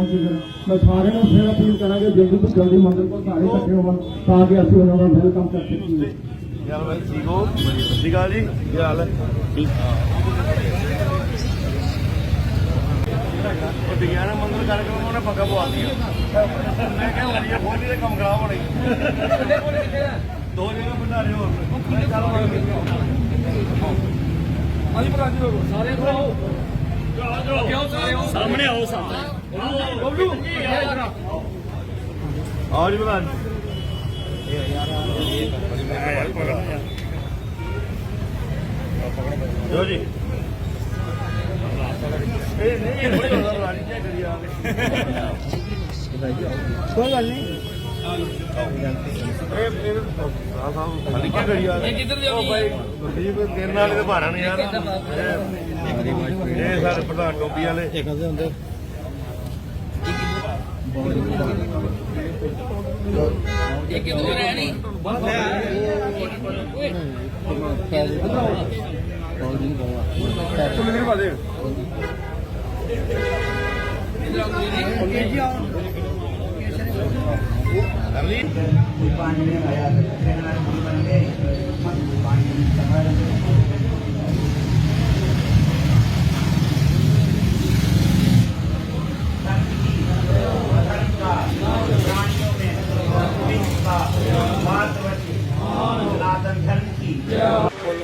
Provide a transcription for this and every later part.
पहुंची गए। मैं सारे में फिर अपील करा कि जल्दी तो जल्दी मंदिर को सारे इकट्ठे हो ताकि असं उन्होंने वेलकम कर सकें। यार भाई ठीक हो? ठीक है जी, क्या हाल है? विज्ञान मंगल कार्यक्रम उन्होंने पक्का बुआ दिया। मैं क्या लड़िया फोन ही कम खराब हो रही 2 जगह बना रहे हो सामने आओ सामने आओ जी प्रधान जो जी कोई गल नहीं भारा नहीं यार सारे प्रधान टोपी वाले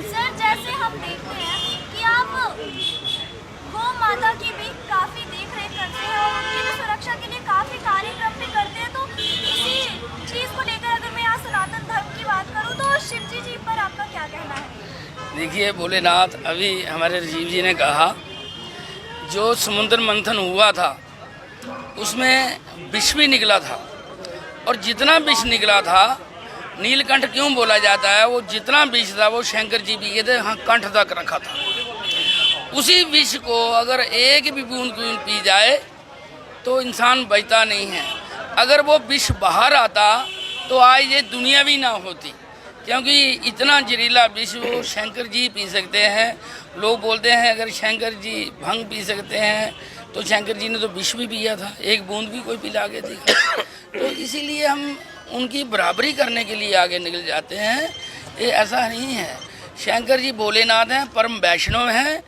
सर, जैसे हम देखते हैं कि आप गौ माता की भी काफ़ी देख रेख करते हैं और उनकी भी सुरक्षा के लिए काफ़ी कार्यक्रम भी करते हैं, तो इसी चीज़ को लेकर अगर मैं यहाँ सनातन धर्म की बात करूँ तो शिवजी जी पर आपका क्या कहना है? देखिए भोलेनाथ, अभी हमारे राजीव जी ने कहा जो समुद्र मंथन हुआ था उसमें विष भी निकला था और जितना विष निकला था नीलकंठ क्यों बोला जाता है, वो जितना विष था वो शंकर जी पी गए थे, हाँ कंठ तक रखा था। उसी विष को अगर एक भी बूंद पी जाए तो इंसान बचता नहीं है। अगर वो विष बाहर आता तो आज ये दुनिया भी ना होती, क्योंकि इतना जहरीला विष वो शंकर जी पी सकते हैं। लोग बोलते हैं अगर शंकर जी भंग पी सकते हैं तो शंकर जी ने तो विष भी पिया था, एक बूंद भी कोई पिला के देखा। तो इसीलिए हम उनकी बराबरी करने के लिए आगे निकल जाते हैं। ये ऐसा नहीं है, शंकर जी भोलेनाथ हैं, परम वैष्णव हैं।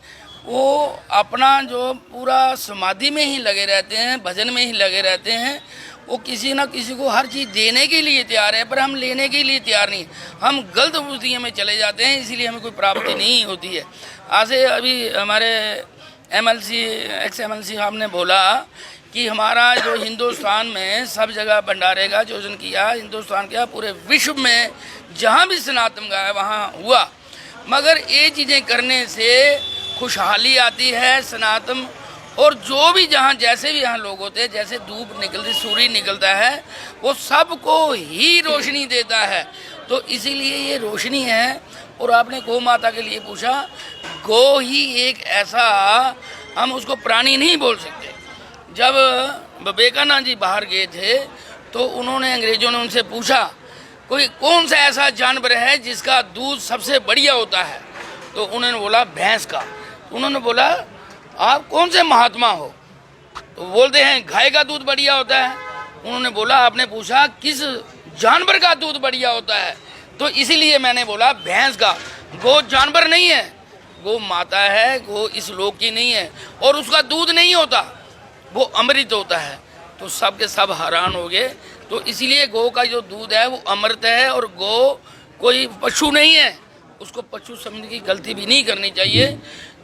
वो अपना जो पूरा समाधि में ही लगे रहते हैं, भजन में ही लगे रहते हैं। वो किसी ना किसी को हर चीज़ देने के लिए तैयार है, पर हम लेने के लिए तैयार नहीं। हम गलत बुद्धियों में चले जाते हैं, इसीलिए हमें कोई प्राप्ति नहीं होती है। ऐसे अभी हमारे एक्स MLC साहब ने बोला कि हमारा जो हिंदुस्तान में सब जगह भंडारे का आयोजन किया, हिंदुस्तान क्या पूरे विश्व में जहाँ भी सनातन का है वहाँ हुआ। मगर ये चीज़ें करने से खुशहाली आती है सनातन, और जो भी जहाँ जैसे भी यहाँ लोग होते हैं, जैसे धूप निकलती सूर्य निकलता है वो सबको ही रोशनी देता है। तो इसीलिए ये रोशनी है। और आपने गौ माता के लिए पूछा, गौ ही एक ऐसा, हम उसको प्राणी नहीं बोल सकते। जब विवेकानंद जी बाहर गए थे तो उन्होंने, अंग्रेजों ने उनसे पूछा कोई कौन सा ऐसा जानवर है जिसका दूध सबसे बढ़िया होता है, तो उन्होंने बोला भैंस का। उन्होंने बोला आप कौन से महात्मा हो, तो बोलते हैं गाय का दूध बढ़िया होता है। उन्होंने बोला आपने पूछा किस जानवर का दूध बढ़िया होता है, तो इसीलिए मैंने बोला भैंस का। गौ जानवर नहीं है, गौ माता है, गौ इस लोक की नहीं है और उसका दूध नहीं होता, वो अमृत होता है। तो सब के सब हैरान हो गए। तो इसीलिए गौ का जो दूध है वो अमृत है, और गौ कोई पशु नहीं है, उसको पशु समझने की गलती भी नहीं करनी चाहिए।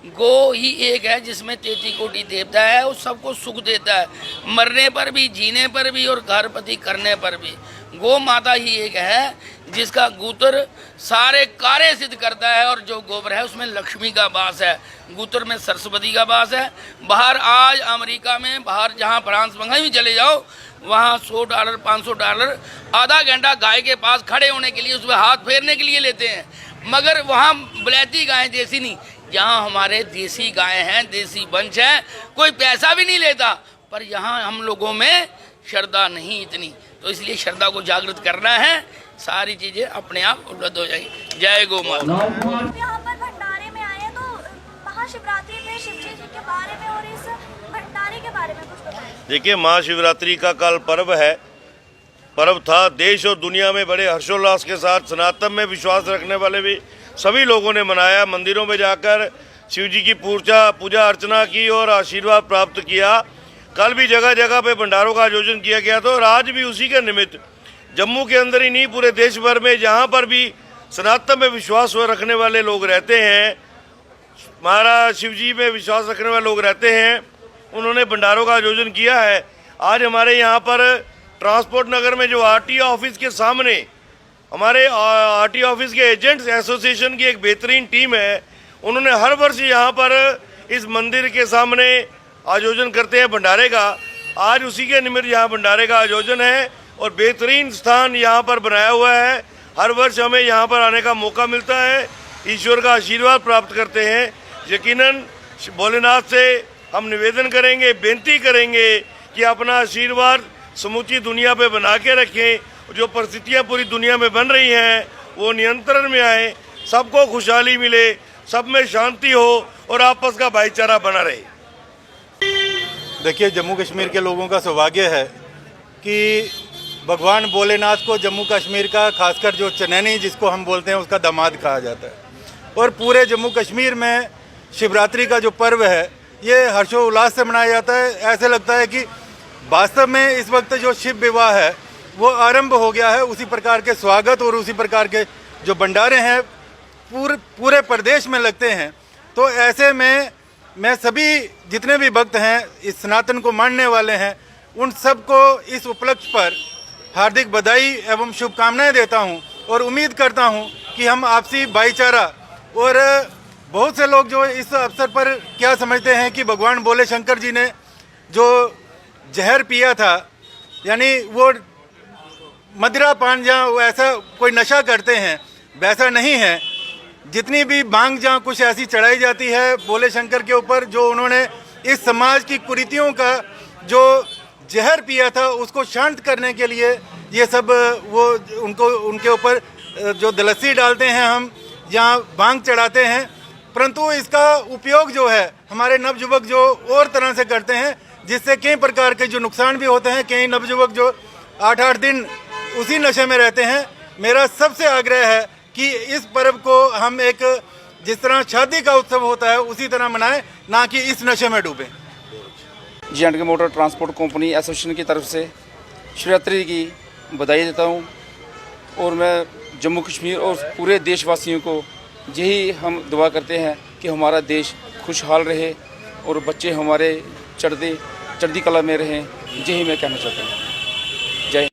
गौ ही एक है जिसमें 33 कोटि देवता है, वो सबको सुख देता है, मरने पर भी, जीने पर भी और घरपति करने पर भी। गौ माता ही एक है जिसका गूत्र सारे कार्य सिद्ध करता है, और जो गोबर है उसमें लक्ष्मी का वास है, गूत्र में सरस्वती का वास है। बाहर आज अमेरिका में, बाहर जहाँ फ्रांस मंगाई भी चले जाओ, वहाँ $100 $500 आधा घंटा गाय के पास खड़े होने के लिए, उसमें हाथ फेरने के लिए लेते हैं। मगर वहाँ बिलायती गाय देसी नहीं, जहाँ हमारे देसी गाय हैं, देसी वंश है, कोई पैसा भी नहीं लेता। पर यहाँ हम लोगों में श्रद्धा नहीं इतनी, तो इसलिए श्रद्धा को जागृत करना है, सारी चीजें अपने आप उपलब्ध हो जाएगी। जय गौ माता। यहाँ पर भंडारे में आए तो महाशिवरात्रि में शिवजी जी के बारे में और इस भंडारे के बारे में कुछ बताएं। देखिए, महाशिवरात्रि का कल पर्व था। देश और दुनिया में बड़े हर्षोल्लास के साथ सनातन में विश्वास रखने वाले भी सभी लोगों ने मनाया। मंदिरों में जाकर शिव जी की पूजा अर्चना की और आशीर्वाद प्राप्त किया। कल भी जगह जगह पे भंडारों का आयोजन किया गया था और आज भी उसी के निमित्त जम्मू के अंदर ही नहीं, पूरे देश भर में जहाँ पर भी सनातन में विश्वास रखने वाले लोग रहते हैं, महाराज शिव जी में विश्वास रखने वाले लोग रहते हैं, उन्होंने भंडारों का आयोजन किया है। आज हमारे यहाँ पर ट्रांसपोर्ट नगर में जो आरटीओ ऑफिस के सामने हमारे आरटीओ ऑफिस के एजेंट्स एसोसिएशन की एक बेहतरीन टीम है। उन्होंने हर वर्ष यहाँ पर इस मंदिर के सामने आयोजन करते हैं भंडारे का। आज उसी के निमित्त यहाँ भंडारे का आयोजन है और बेहतरीन स्थान यहाँ पर बनाया हुआ है। हर वर्ष हमें यहाँ पर आने का मौका मिलता है, ईश्वर का आशीर्वाद प्राप्त करते हैं। यकीनन भोलेनाथ से हम निवेदन करेंगे, बेनती करेंगे कि अपना आशीर्वाद समूची दुनिया पे बना के रखें। जो परिस्थितियाँ पूरी दुनिया में बन रही हैं वो नियंत्रण में आए, सबको खुशहाली मिले, सब में शांति हो और आपस का भाईचारा बना रहे। देखिए, जम्मू कश्मीर के लोगों का सौभाग्य है कि भगवान भोलेनाथ को जम्मू कश्मीर का, खासकर जो चनैनी जिसको हम बोलते हैं, उसका दामाद कहा जाता है। और पूरे जम्मू कश्मीर में शिवरात्रि का जो पर्व है ये हर्षोल्लास से मनाया जाता है। ऐसे लगता है कि वास्तव में इस वक्त जो शिव विवाह है वो आरंभ हो गया है। उसी प्रकार के स्वागत और उसी प्रकार के जो भंडारे हैं पूरे प्रदेश में लगते हैं। तो ऐसे में मैं सभी जितने भी भक्त हैं, इस सनातन को मानने वाले हैं, उन सबको इस उपलक्ष्य पर हार्दिक बधाई एवं शुभकामनाएं देता हूं और उम्मीद करता हूं कि हम आपसी भाईचारा, और बहुत से लोग जो इस अवसर पर क्या समझते हैं कि भगवान भोले शंकर जी ने जो जहर पिया था, यानी वो मदिरा पान जहाँ वो ऐसा कोई नशा करते हैं, वैसा नहीं है। जितनी भी भांग जहाँ कुछ ऐसी चढ़ाई जाती है भोले शंकर के ऊपर, जो उन्होंने इस समाज की कुरीतियों का जो जहर पिया था उसको शांत करने के लिए ये सब वो उनके ऊपर जो दलस्सी डालते हैं, हम यहाँ भांग चढ़ाते हैं। परंतु इसका उपयोग जो है हमारे नवयुवक जो और तरह से करते हैं, जिससे कई प्रकार के जो नुकसान भी होते हैं। कई नवयुवक जो 8-8 दिन उसी नशे में रहते हैं। मेरा सबसे आग्रह है कि इस पर्व को हम एक जिस तरह शादी का उत्सव होता है उसी तरह मनाएं, ना कि इस नशे में डूबें। J&K motor transport company association की तरफ से शिवरात्रि की बधाई देता हूं और मैं जम्मू कश्मीर और पूरे देशवासियों को यही हम दुआ करते हैं कि हमारा देश खुशहाल रहे और बच्चे हमारे चढ़ती कला में रहें। यही मैं कहना चाहता हूँ।